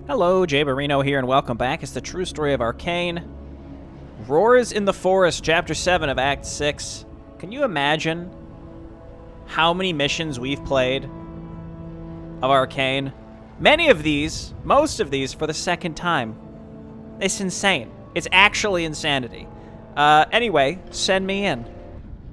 Hello, Jay Barino here, and welcome back. It's the true story of Arkain. Roars in the Forest, Chapter 7 of Act 6. Can you imagine how many missions we've played of Arkain? Many of these, most of these, for the second time. It's insane. It's actually insanity. Anyway, send me in.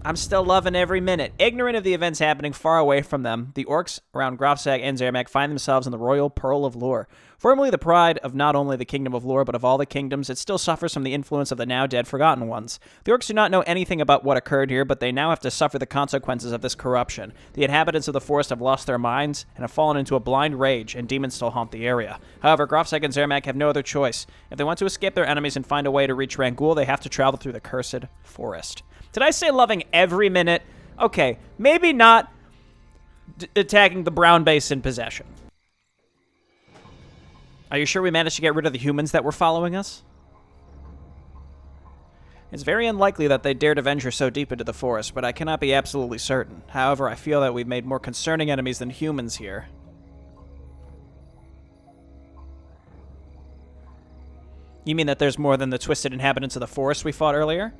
I'm still loving every minute. Ignorant of the events happening far away from them, the Orcs around Grofzag and Zermac find themselves in the Royal Pearl of Lore. Formerly the pride of not only the Kingdom of Lore, but of all the kingdoms, it still suffers from the influence of the now dead Forgotten Ones. The Orcs do not know anything about what occurred here, but they now have to suffer the consequences of this corruption. The inhabitants of the forest have lost their minds and have fallen into a blind rage, and demons still haunt the area. However, Grofzag and Zermac have no other choice. If they want to escape their enemies and find a way to reach Rangul, they have to travel through the cursed forest. Did I say loving every minute? Okay, maybe not attacking the brown base in possession. Are you sure we managed to get rid of the humans that were following us? It's very unlikely that they dare to venture so deep into the forest, but I cannot be absolutely certain. However, I feel that we've made more concerning enemies than humans here. You mean that there's more than the twisted inhabitants of the forest we fought earlier?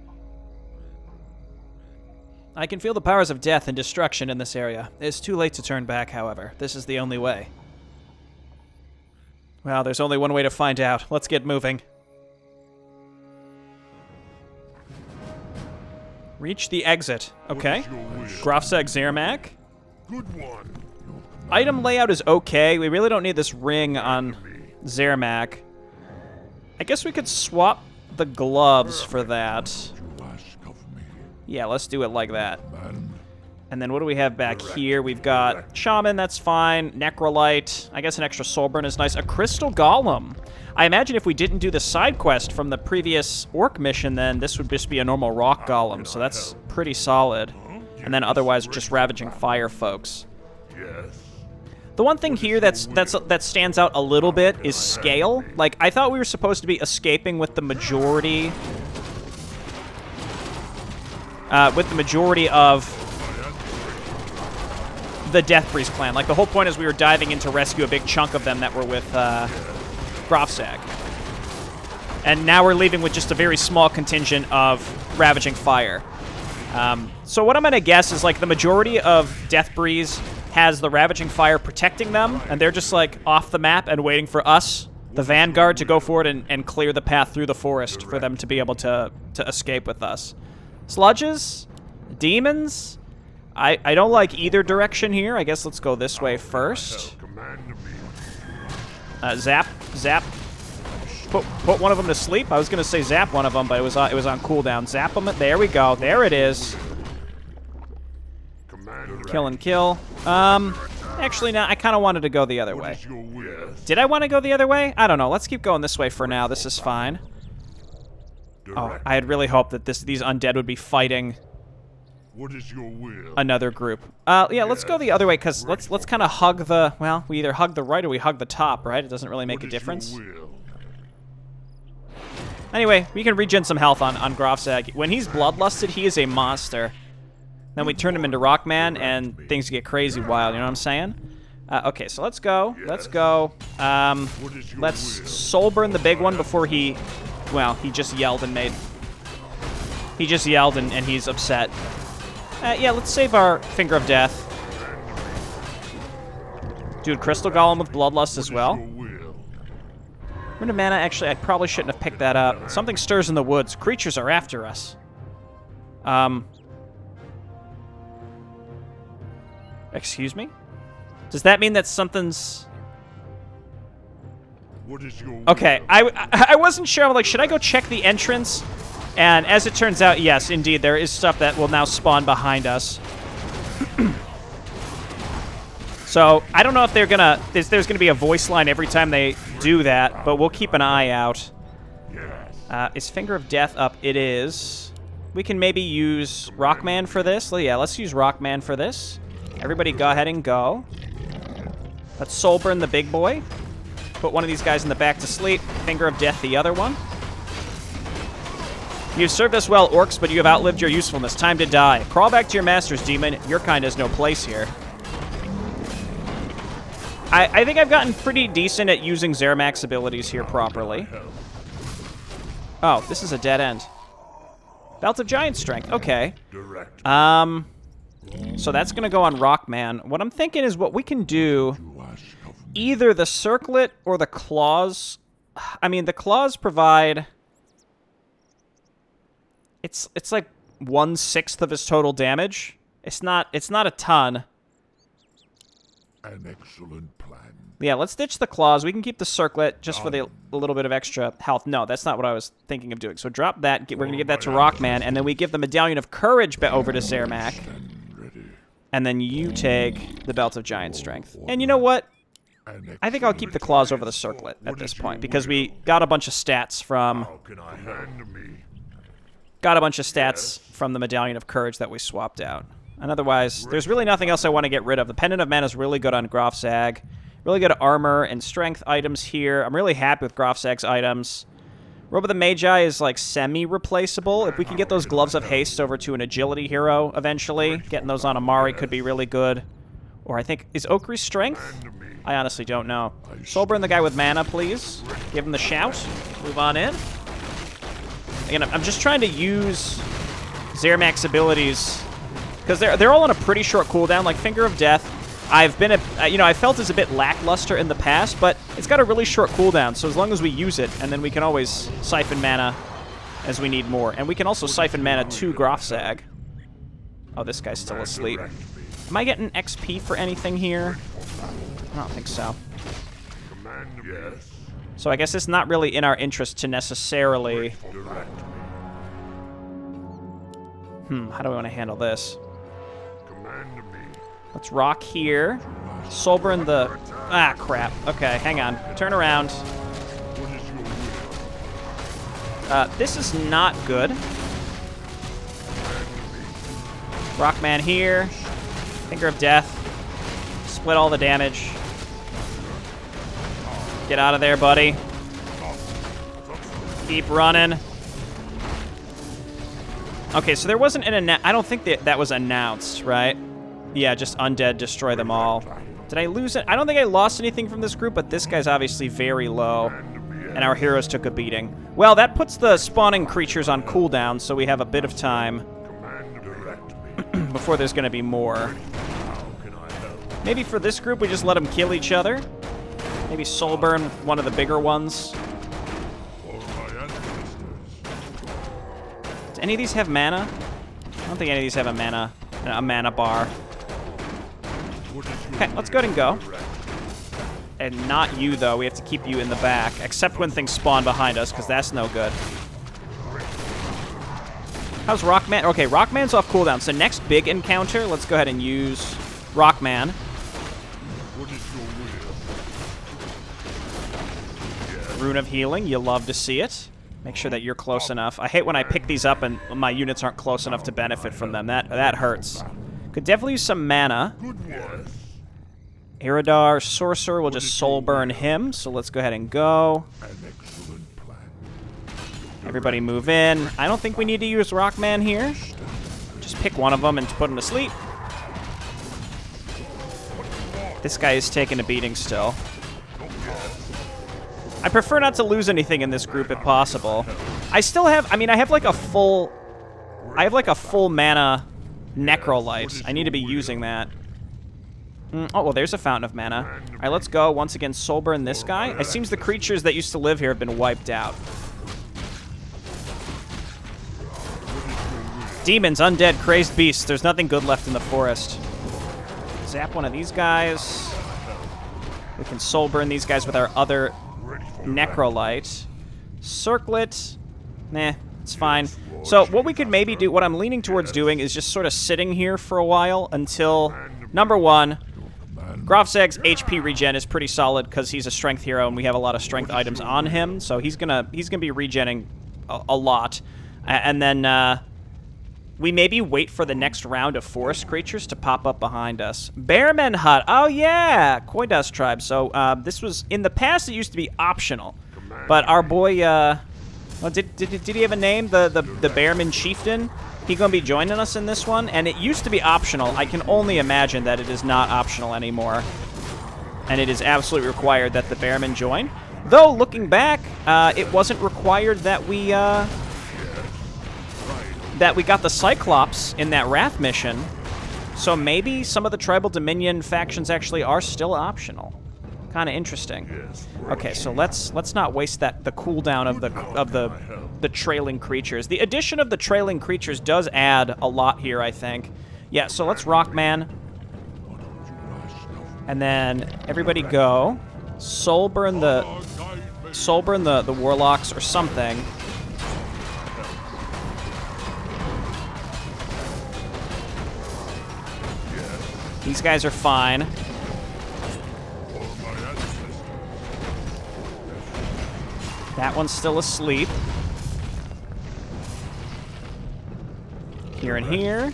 I can feel the powers of death and destruction in this area. It's too late to turn back, however. This is the only way. Well, there's only one way to find out. Let's get moving. Reach the exit. Okay. Grofzag Zermac. Good one. Item layout is okay. We really don't need this ring on Zermac. I guess we could swap the gloves for that. Yeah, let's do it like that. And then what do we have back here? We've got Shaman, that's fine. Necrolite. I guess an extra Soulburn is nice. A Crystal Golem. I imagine if we didn't do the side quest from the previous Orc mission, then this would just be a normal Rock Golem, so that's pretty solid. And then otherwise, just Ravaging Fire folks. The one thing here that stands out a little bit is scale. Like, I thought we were supposed to be escaping with the majority... of the Deathbreeze clan. Like, the whole point is we were diving in to rescue a big chunk of them that were with Grofzag. And now we're leaving with just a very small contingent of Ravaging Fire. So what I'm going to guess is, like, the majority of Deathbreeze has the Ravaging Fire protecting them, and they're just, like, off the map and waiting for us, the Vanguard, to go forward and clear the path through the forest for them to be able to escape with us. Sludges? Demons? I don't like either direction here. I guess let's go this way first. Zap. Put one of them to sleep. I was going to say zap one of them, but it was on cooldown. Zap them. There we go. There it is. Kill and kill. Actually, no, I kind of wanted to go the other way. Did I want to go the other way? I don't know. Let's keep going this way for now. This is fine. Oh, I had really hoped that these undead would be fighting another group. Yeah, let's go the other way, because let's kind of hug the... Well, we either hug the right or we hug the top, right? It doesn't really make a difference. Anyway, we can regen some health on Grofzag. When he's bloodlusted, he is a monster. Then we turn him into Rockman, and things get crazy wild, you know what I'm saying? Okay, so let's go. Let's go. Let's Soulburn the big one before he... Well, he just yelled and made... He just yelled and he's upset. Yeah, let's save our Finger of Death. Dude, Crystal Golem with Bloodlust as well. Rid of mana, actually, I probably shouldn't have picked that up. Something stirs in the woods. Creatures are after us. Excuse me? Does that mean that something's... Okay, I wasn't sure. I'm like, should I go check the entrance? And as it turns out, yes, indeed, there is stuff that will now spawn behind us. So, I don't know if they're gonna... There's gonna be a voice line every time they do that, but we'll keep an eye out. Is Finger of Death up? It is. We can maybe use Rockman for this. Well, yeah, let's use Rockman for this. Everybody go ahead and go. Let's Soulburn the big boy. Put one of these guys in the back to sleep. Finger of Death the other one. You've served us well, Orcs, but you have outlived your usefulness. Time to die. Crawl back to your masters, demon. Your kind has no place here. I think I've gotten pretty decent at using Zermak's abilities here properly. Oh, this is a dead end. Belt of Giant Strength. Okay. So that's going to go on Rockman. What I'm thinking is what we can do, either the Circlet or the Claws. I mean, the Claws provide... It's like 1/6 of his total damage. It's not a ton. An excellent plan. Yeah, let's ditch the Claws. We can keep the Circlet just for the little bit of extra health. No, that's not what I was thinking of doing. So drop that. We're going to give that to Rockman, and then we give the Medallion of Courage over to Zermak. And then you take the Belt of Giant Strength. And you know what? I think I'll keep the Claws over the Circlet at this point, because we got a bunch of stats from... Got a bunch of stats from the Medallion of Courage that we swapped out. And otherwise, there's really nothing else I want to get rid of. The Pendant of Mana is really good on Grofzag. Really good armor and strength items here. I'm really happy with Grofzag's items. Robe of the Magi is like semi-replaceable. If we can get those Gloves of Haste over to an agility hero eventually, getting those on Amari could be really good. Or I think, is Okri's strength? I honestly don't know. Soulburn the guy with mana, please. Give him the shout. Move on in. Again, I'm just trying to use Zermak's abilities because they're all on a pretty short cooldown. Like Finger of Death, I've been I felt is a bit lackluster in the past, but it's got a really short cooldown. So as long as we use it, and then we can always siphon mana as we need more, and we can also siphon mana to Grofzag. Oh, this guy's still asleep. Am I getting XP for anything here? I don't think so. So I guess it's not really in our interest to necessarily... how do we want to handle this? Let's rock here. Soulburn the... Ah, crap. Okay, hang on. Turn around. This is not good. Rockman here. Finger of Death. Split all the damage. Get out of there, buddy. Keep running. Okay, so there wasn't an I don't think that was announced, right? Yeah, just Undead, destroy them all. Did I lose it? I don't think I lost anything from this group, but this guy's obviously very low. And our heroes took a beating. Well, that puts the spawning creatures on cooldown, so we have a bit of time before there's going to be more. Maybe for this group, we just let them kill each other. Maybe Soulburn, one of the bigger ones. Do any of these have mana? I don't think any of these have a mana bar. Okay, let's go ahead and go. And not you, though. We have to keep you in the back, except when things spawn behind us, because that's no good. How's Rockman? Okay, Rockman's off cooldown. So next big encounter, let's go ahead and use Rockman. Rune of Healing, you love to see it. Make sure that you're close enough. I hate when I pick these up and my units aren't close enough to benefit from them. That hurts. Could definitely use some mana. Iridar, Sorcerer, we'll just soul burn him. So let's go ahead and go. Everybody move in. I don't think we need to use Rockman here. Just pick one of them and put him to sleep. This guy is taking a beating still. I prefer not to lose anything in this group if possible. I still have, I have like a full mana Necrolite. I need to be using that. Oh, well, there's a Fountain of Mana. All right, let's go. Once again, Soulburn this guy. It seems the creatures that used to live here have been wiped out. Demons, undead, crazed beasts. There's nothing good left in the forest. Zap one of these guys. We can Soulburn these guys with our other Necrolite. Circlet. Nah, it's fine. So what we could maybe do, what I'm leaning towards doing, is just sort of sitting here for a while until, number one, Grofzag's HP regen is pretty solid because he's a strength hero and we have a lot of strength items on him, so he's gonna be regenning a lot. And then we maybe wait for the next round of forest creatures to pop up behind us. Bearman Hut. Oh yeah, Koidos tribe. So this was in the past. It used to be optional, but our boy, well, did he have a name? The Bearman Chieftain. He gonna be joining us in this one, and it used to be optional. I can only imagine that it is not optional anymore. and it is absolutely required that the Bearmen join. Though, looking back, it wasn't required that we got the Cyclops in that Wrath mission, so maybe some of the Tribal Dominion factions actually are still optional. Kind of interesting. Okay, so let's not waste the cooldown of the trailing creatures. The addition of the trailing creatures does add a lot here, I think. Yeah, so let's Rockman. And then everybody go. Soulburn the Warlocks or something. These guys are fine. That one's still asleep. Here and here.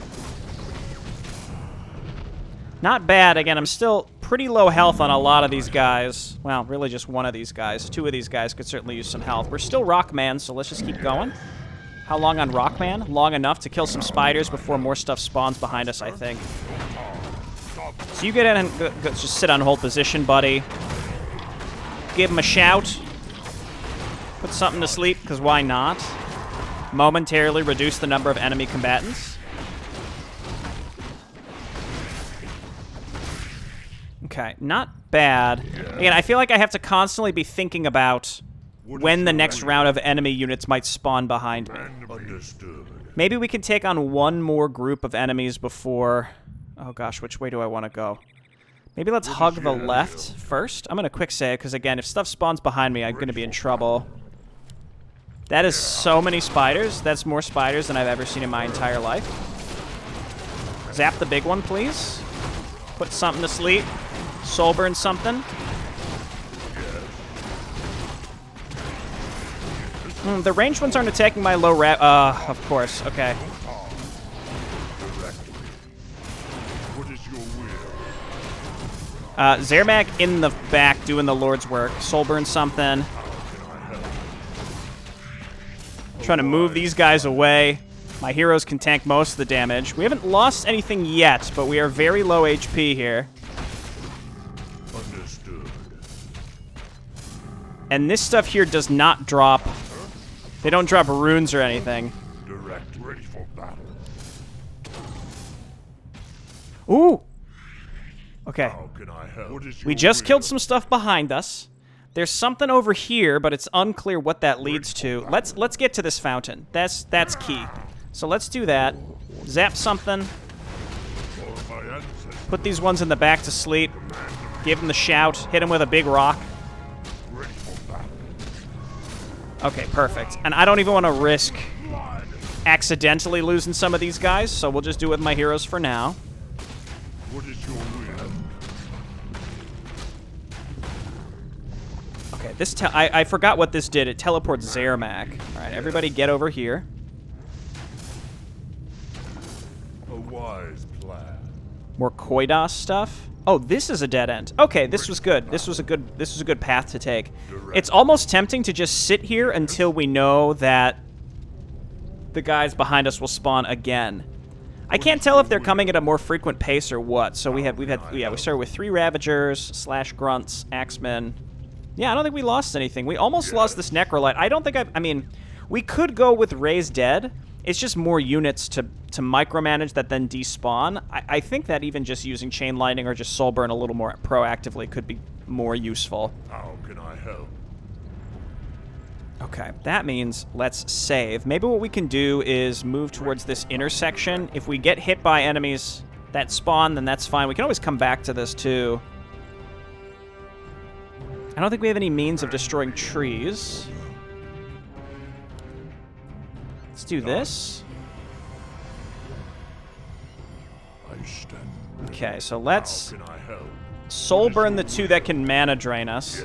Not bad. Again, I'm still pretty low health on a lot of these guys. Well, really just one of these guys. Two of these guys could certainly use some health. We're still Rockman, so let's just keep going. How long on Rockman? Long enough to kill some spiders before more stuff spawns behind us, I think. So you get in and just sit on hold position, buddy. Give him a shout. Put something to sleep, because why not? Momentarily reduce the number of enemy combatants. Okay, not bad. Again, I feel like I have to constantly be thinking about when the next round of enemy units might spawn behind me. Maybe we can take on one more group of enemies before... Oh gosh, which way do I want to go? Maybe let's hug the left first. I'm going to quick save, because again, if stuff spawns behind me, I'm going to be in trouble. That is so many spiders. That's more spiders than I've ever seen in my entire life. Zap the big one, please. Put something to sleep. Soulburn something. The ranged ones aren't attacking my low of course. Okay. Zermac in the back doing the Lord's work. Soulburn something. Trying to move these guys away. My heroes can tank most of the damage. We haven't lost anything yet, but we are very low HP here. Understood. And this stuff here does not drop. They don't drop runes or anything. Direct, ready for battle. Ooh! Okay. How can I help? We just killed some stuff behind us. There's something over here, but it's unclear what that leads to. Let's get to this fountain. That's key. So let's do that. Zap something. Put these ones in the back to sleep. Give them the shout. Hit them with a big rock. Okay, perfect. And I don't even want to risk accidentally losing some of these guys, so we'll just do it with my heroes for now. What is your will? Okay, I forgot what this did. It teleports Zermac. All right, everybody get over here. A wise plan. More Koidos stuff. Oh, this is a dead end. Okay, this was good. This was a good path to take. It's almost tempting to just sit here until we know that the guys behind us will spawn again. I can't tell if they're coming at a more frequent pace or what. So we started with 3 Ravagers, / Grunts, Axemen. Yeah, I don't think we lost anything. We almost lost this Necrolite. I don't think I mean, we could go with Raise Dead. It's just more units to micromanage that then despawn. I think that even just using Chain Lightning or just Soulburn a little more proactively could be more useful. How can I help? Okay, that means let's save. Maybe what we can do is move towards this intersection. If we get hit by enemies that spawn, then that's fine. We can always come back to this too. I don't think we have any means of destroying trees. Let's do this. Okay, so let's Soulburn the 2 that can mana drain us.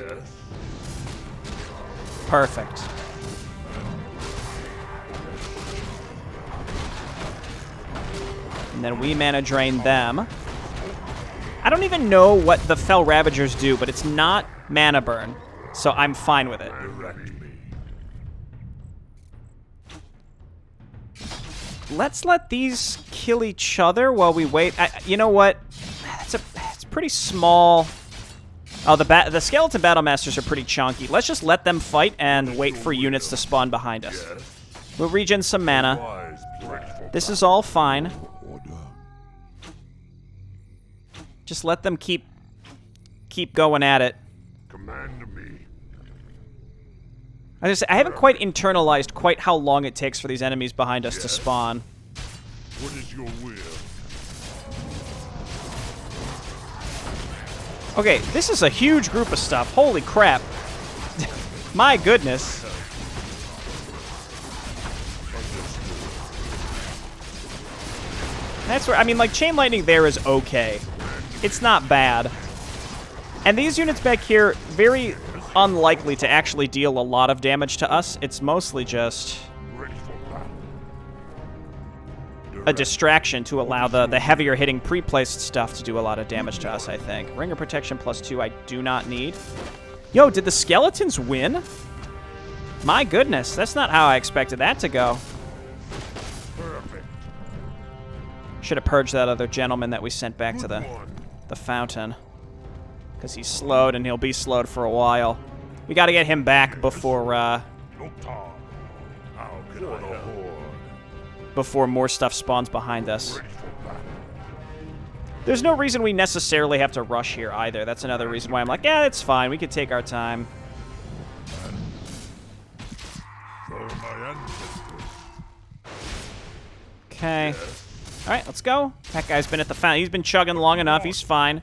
Perfect. And then we mana drain them. I don't even know what the Fell Ravagers do, but it's not mana burn, so I'm fine with it. Let's let these kill each other while we wait. You know what? It's pretty small Oh, the skeleton battle masters are pretty chunky. Let's just let them fight and wait for units to spawn behind us. We'll regen some mana. This is all fine. Just let them keep going at it. Command me. I haven't quite internalized quite how long it takes for these enemies behind us to spawn. What is your will? Okay, this is a huge group of stuff. Holy crap. My goodness. That's where, I mean, like, Chain Lightning there is okay. It's not bad. And these units back here, very unlikely to actually deal a lot of damage to us. It's mostly just a distraction to allow the heavier hitting pre-placed stuff to do a lot of damage to us, I think. Ringer Protection +2 I do not need. Yo, did the skeletons win? My goodness, that's not how I expected that to go. Should have purged that other gentleman that we sent back to the fountain. Because he's slowed, and he'll be slowed for a while. We got to get him back before more stuff spawns behind us. There's no reason we necessarily have to rush here either. That's another reason why I'm like, yeah, it's fine. We could take our time. Okay. All right, let's go. That guy's been at the fountain. He's been chugging long enough. He's fine.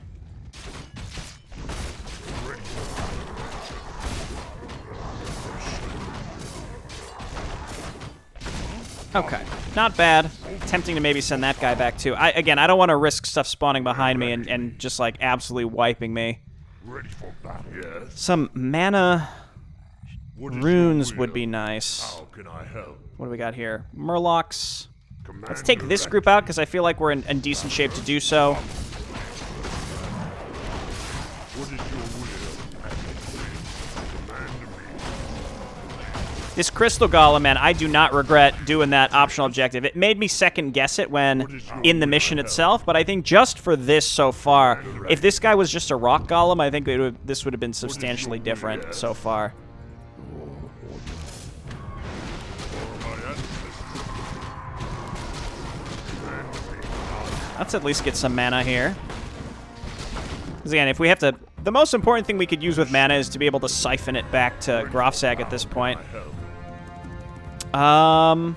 Okay, not bad. Tempting to maybe send that guy back too. Again, I don't want to risk stuff spawning behind me and just like absolutely wiping me. Some mana runes would be nice. How can I help? What do we got here? Murlocs. Let's take this group out because I feel like we're in decent shape to do so. What is your will? This Crystal Golem, man, I do not regret doing that optional objective. It made me second guess it when in the mission itself, but I think just for this so far, if this guy was just a Rock Golem, I think this would have been substantially different so far. Let's at least get some mana here. Because again, if we have to... The most important thing we could use with mana is to be able to siphon it back to Grofsag at this point. What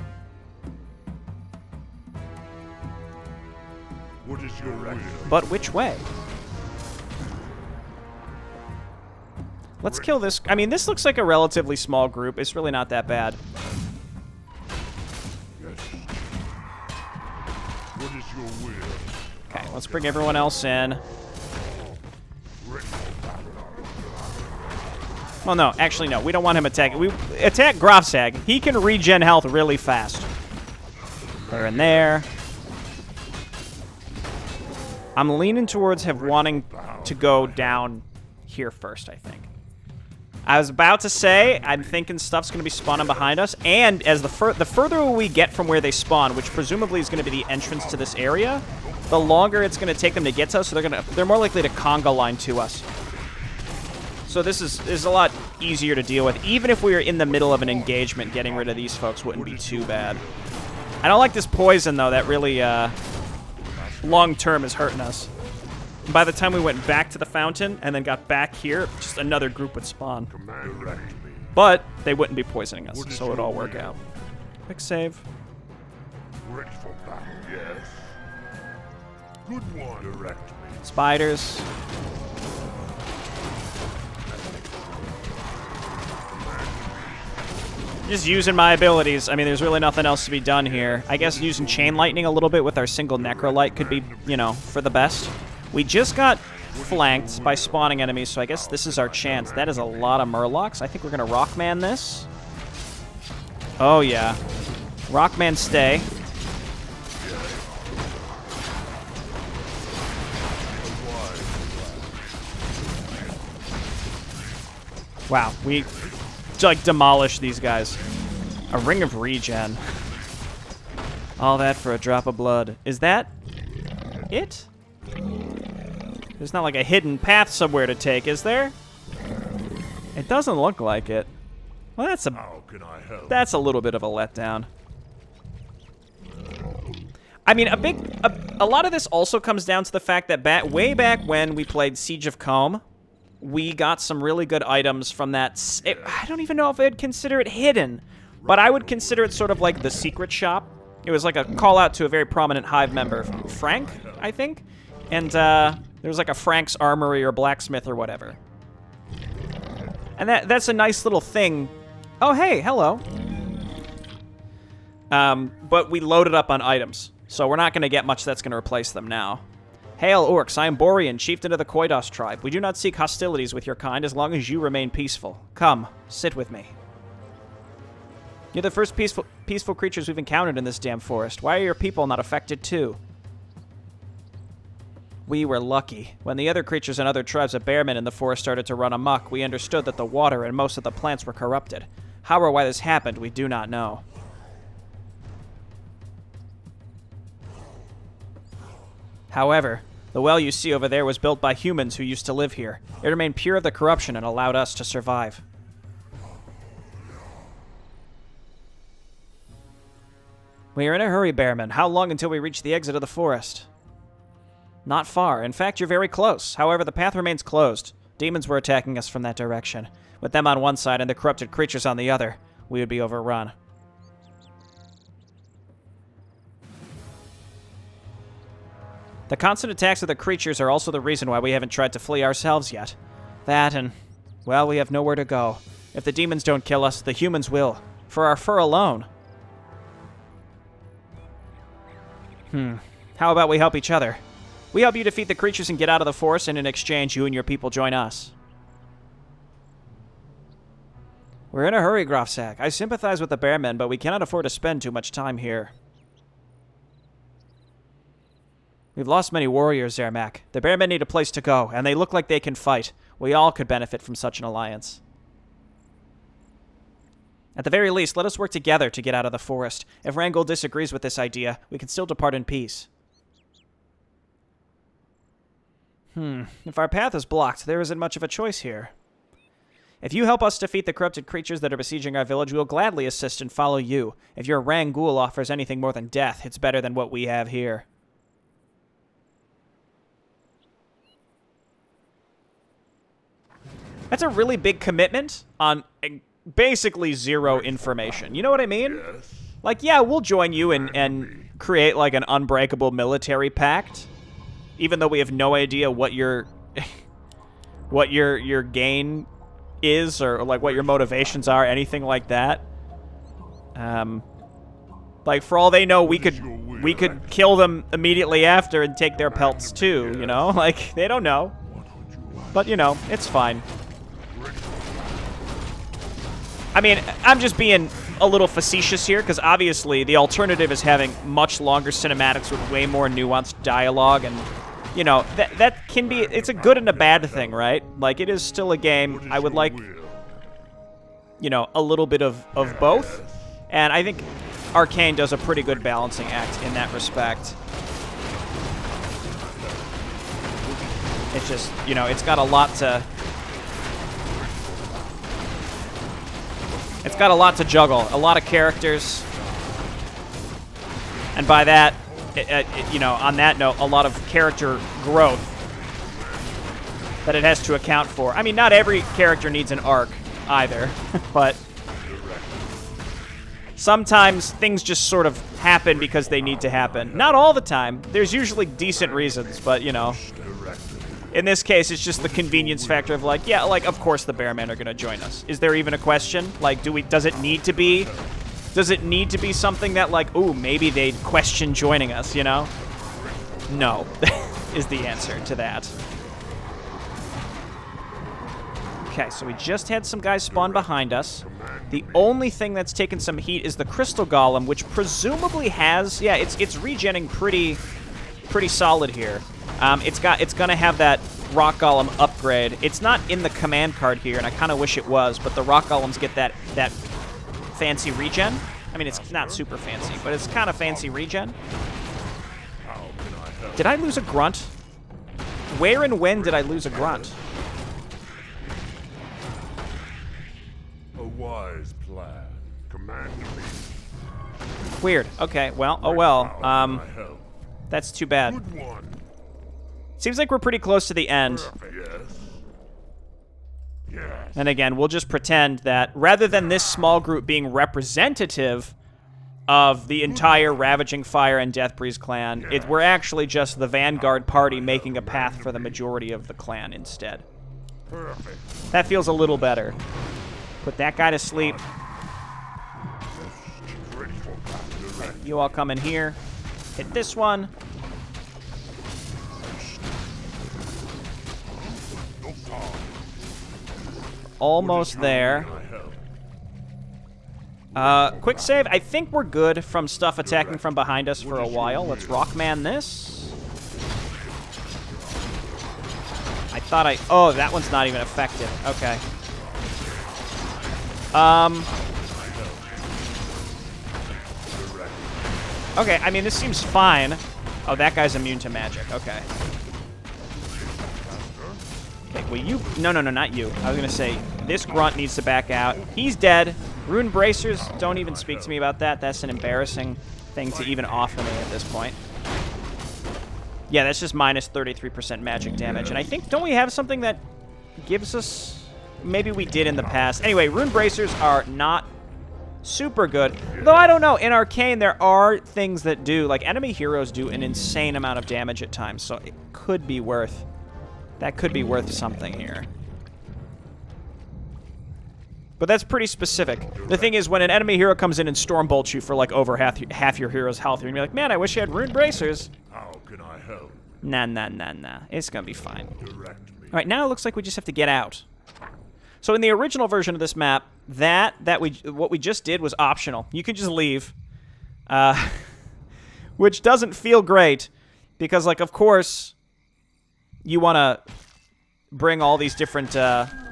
is your will? But which way? Let's kill this. I mean, this looks like a relatively small group. It's really not that bad. What is your will? Okay, let's bring everyone else in. Well, no, actually, no. We don't want him attacking. We attack Grofsag. He can regen health really fast. There and there. I'm leaning towards wanting to go down here first, I think. I was about to say, I'm thinking stuff's going to be spawning behind us, and as the further we get from where they spawn, which presumably is going to be the entrance to this area, the longer it's going to take them to get to us, so they're more likely to conga line to us. So this is a lot easier to deal with. Even if we were in the middle of an engagement, getting rid of these folks wouldn't be too bad. I don't like this poison, though. That really, long-term is hurting us. By the time we went back to the fountain and then got back here, just another group would spawn. But they wouldn't be poisoning us, so it'd all work out. Quick save. Ready for battle, yes. Good one. Direct me. Spiders. Just using my abilities. I mean, there's really nothing else to be done here. I guess using Chain Lightning a little bit with our single Necrolite could be, you know, for the best. We just got flanked by spawning enemies, so I guess this is our chance. That is a lot of Murlocs. I think we're going to Rockman this. Oh, yeah. Rockman stay. Wow, we like demolish these guys. A ring of regen. All that for a drop of blood. Is that it? There's not like a hidden path somewhere to take, is there? It doesn't look like it. Well, How can I help? that's a little bit of a letdown. I mean, a lot of this also comes down to the fact that way back when we played Siege of Combe, we got some really good items from that. I don't even know if I'd consider it hidden, but I would consider it sort of like the secret shop. It was like a call out to a very prominent Hive member, Frank, I think, and there was like a Frank's Armory or Blacksmith or whatever. And that's a nice little thing. Oh, hey, hello. But we loaded up on items, so we're not going to get much that's going to replace them now. Hail, Orcs, I am Borean, chieftain of the Koidos tribe. We do not seek hostilities with your kind as long as you remain peaceful. Come, sit with me. You're the first peaceful creatures we've encountered in this damn forest. Why are your people not affected too? We were lucky. When the other creatures and other tribes of bearmen in the forest started to run amok, we understood that the water and most of the plants were corrupted. How or why this happened, we do not know. However, the well you see over there was built by humans who used to live here. It remained pure of the corruption and allowed us to survive. We are in a hurry, Bearman. How long until we reach the exit of the forest? Not far. In fact, you're very close. However, the path remains closed. Demons were attacking us from that direction. With them on one side and the corrupted creatures on the other, we would be overrun. The constant attacks of the creatures are also the reason why we haven't tried to flee ourselves yet. That and, well, we have nowhere to go. If the demons don't kill us, the humans will. For our fur alone. How about we help each other? We help you defeat the creatures and get out of the forest, and in exchange, you and your people join us. We're in a hurry, Grofsack. I sympathize with the bearmen, but we cannot afford to spend too much time here. We've lost many warriors, Zermac. The bearmen need a place to go, and they look like they can fight. We all could benefit from such an alliance. At the very least, let us work together to get out of the forest. If Rangel disagrees with this idea, we can still depart in peace. If our path is blocked, there isn't much of a choice here. If you help us defeat the corrupted creatures that are besieging our village, we will gladly assist and follow you. If your Rangul offers anything more than death, it's better than what we have here. That's a really big commitment on basically zero information. You know what I mean? Yes. Like, yeah, we'll join you and create like an unbreakable military pact, even though we have no idea what your what your gain is or like what your motivations are, anything like that. Like for all they know, we could kill them immediately after and take their pelts too. You know, like they don't know. But you know, it's fine. I mean, I'm just being a little facetious here, because obviously the alternative is having much longer cinematics with way more nuanced dialogue, and, you know, that can be, it's a good and a bad thing, right? Like, it is still a game. I would like, you know, a little bit of both, and I think Arkain does a pretty good balancing act in that respect. It's just, you know, it's got a lot to... It's got a lot to juggle, a lot of characters, and by that, you know, on that note, a lot of character growth that it has to account for. I mean, not every character needs an arc either, but sometimes things just sort of happen because they need to happen. Not all the time. There's usually decent reasons, but, you know. In this case, it's just the convenience factor of like, yeah, like, of course the Bearmen are going to join us. Is there even a question? Like, does it need to be something that, like, ooh, maybe they'd question joining us, you know? No, is the answer to that. Okay, so we just had some guys spawn behind us. The only thing that's taken some heat is the Crystal Golem, which presumably has, yeah, it's regenning pretty solid here. It's gonna have that Rock Golem upgrade. It's not in the command card here, and I kind of wish it was, but the Rock Golems get that fancy regen. I mean, it's not super fancy, but it's kind of fancy regen. Did I lose a grunt? Where and when did I lose a grunt? A wise plan. Command me. Weird. Okay, well, oh well. My help. That's too bad. Good one. Seems like we're pretty close to the end. Perfect. Yes. Yes. And again, we'll just pretend that rather than this small group being representative of the entire Ravaging Fire and Deathbreeze clan, we're actually just the Vanguard party making a path for the majority of the clan instead. Perfect. That feels a little better. Put that guy to sleep. Ready for battle. Direct. You all come in here. Hit this one. No power. Almost there. My help. Quick save. I think we're good from stuff attacking from behind us for a while. Let's Rockman this. I thought oh, that one's not even effective. Okay. Okay, I mean, this seems fine. Oh, that guy's immune to magic. Okay. Okay, well, you... No, not you. I was going to say, this grunt needs to back out. He's dead. Rune Bracers, don't even speak to me about that. That's an embarrassing thing to even offer me at this point. Yeah, that's just minus 33% magic damage. And I think, don't we have something that gives us... Maybe we did in the past. Anyway, Rune Bracers are not super good. Though I don't know, in Arkain there are things that do, like enemy heroes do an insane amount of damage at times, so it could be worth, that could be worth something here. But that's pretty specific. The thing is, when an enemy hero comes in and storm bolts you for like over half your hero's health, you're gonna be like, man, I wish you had Rune Bracers. How can I help? Nah. It's gonna be fine. Direct me. Alright, now it looks like we just have to get out. So in the original version of this map, what we just did was optional. You could just leave, which doesn't feel great because, like, of course, you want to bring all these different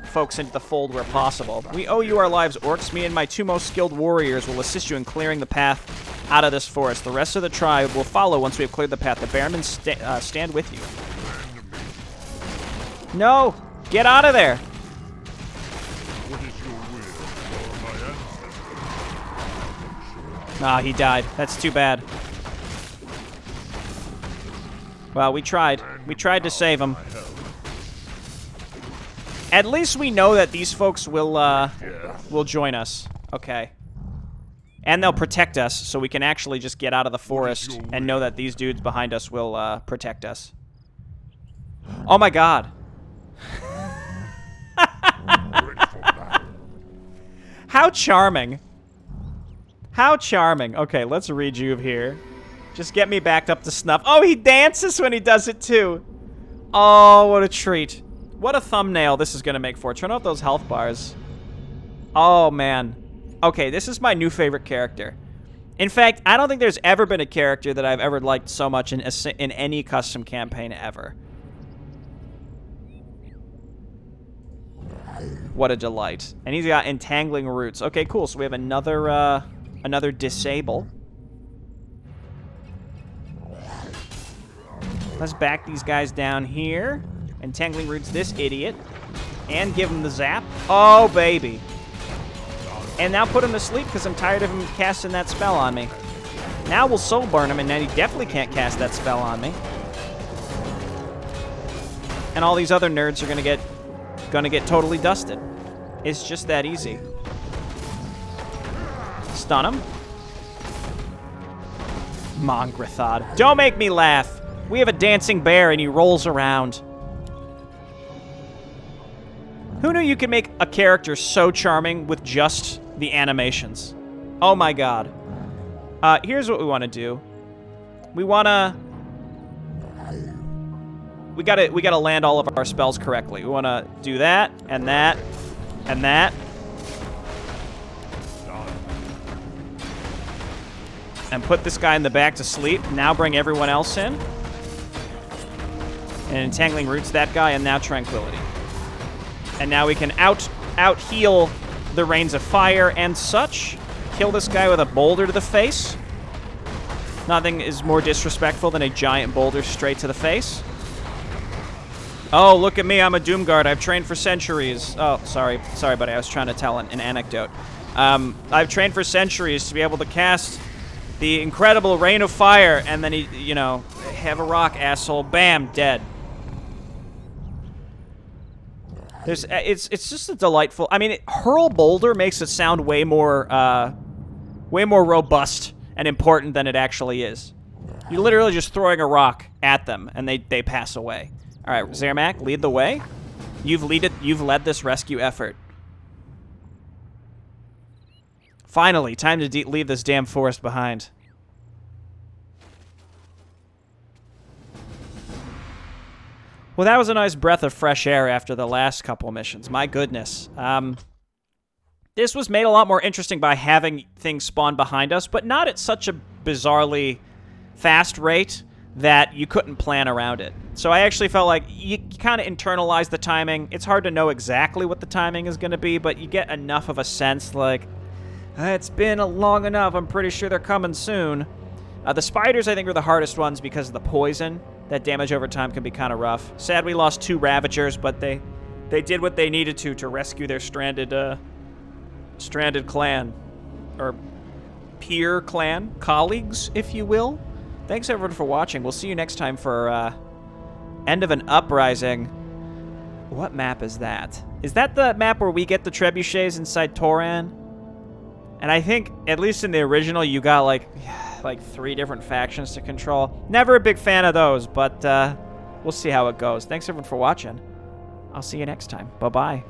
folks into the fold where possible. We owe you our lives, Orcs. Me and my two most skilled warriors will assist you in clearing the path out of this forest. The rest of the tribe will follow once we have cleared the path. The Bearmen stand with you. No! Get out of there! What is your will? My answer. Ah, he died. That's too bad. Well, we tried. We tried to save him. At least we know that these folks will join us. Okay. And they'll protect us, so we can actually just get out of the forest and know that these dudes behind us will protect us. Oh my god. How charming. How charming. Okay, let's rejuve here. Just get me back up to snuff. Oh, he dances when he does it too. Oh, what a treat. What a thumbnail this is going to make for. Turn off those health bars. Oh, man. Okay, this is my new favorite character. In fact, I don't think there's ever been a character that I've ever liked so much in any custom campaign ever. What a delight. And he's got entangling roots. Okay, cool. So we have another disable. Let's back these guys down here. Entangling roots this idiot. And give him the zap. Oh, baby. And now put him to sleep because I'm tired of him casting that spell on me. Now we'll soul burn him, and then he definitely can't cast that spell on me. And all these other nerds are gonna get totally dusted. It's just that easy. Stun him. Mongrathod. Don't make me laugh. We have a dancing bear and he rolls around. Who knew you could make a character so charming with just the animations? Oh my god. Here's what we want to do. We gotta land all of our spells correctly. We want to do that, and that, and that. And put this guy in the back to sleep. Now bring everyone else in. And Entangling Roots that guy, and now Tranquility. And now we can out-heal the Rains of Fire and such. Kill this guy with a boulder to the face. Nothing is more disrespectful than a giant boulder straight to the face. Oh, look at me. I'm a Doomguard. I've trained for centuries. Oh, sorry. Sorry, buddy. I was trying to tell an anecdote. I've trained for centuries to be able to cast the incredible Rain of Fire, and then, you know, have a rock, asshole. Bam, dead. It's just a delightful... I mean, Hurl Boulder makes it sound way more robust and important than it actually is. You're literally just throwing a rock at them, and they pass away. All right, Zermac, lead the way. You've led this rescue effort. Finally, time to leave this damn forest behind. Well, that was a nice breath of fresh air after the last couple missions. My goodness. This was made a lot more interesting by having things spawn behind us, but not at such a bizarrely fast rate that you couldn't plan around it. So I actually felt like you kind of internalize the timing. It's hard to know exactly what the timing is going to be, but you get enough of a sense like, it's been long enough. I'm pretty sure they're coming soon. The spiders, I think, are the hardest ones because of the poison. That damage over time can be kind of rough. Sad we lost 2 Ravagers, but they did what they needed to rescue their stranded clan. Or peer clan. Colleagues, if you will. Thanks, everyone, for watching. We'll see you next time for End of an Uprising. What map is that? Is that the map where we get the trebuchets inside Toran? And I think, at least in the original, you got, like 3 different factions to control. Never a big fan of those, but we'll see how it goes. Thanks, everyone, for watching. I'll see you next time. Bye-bye.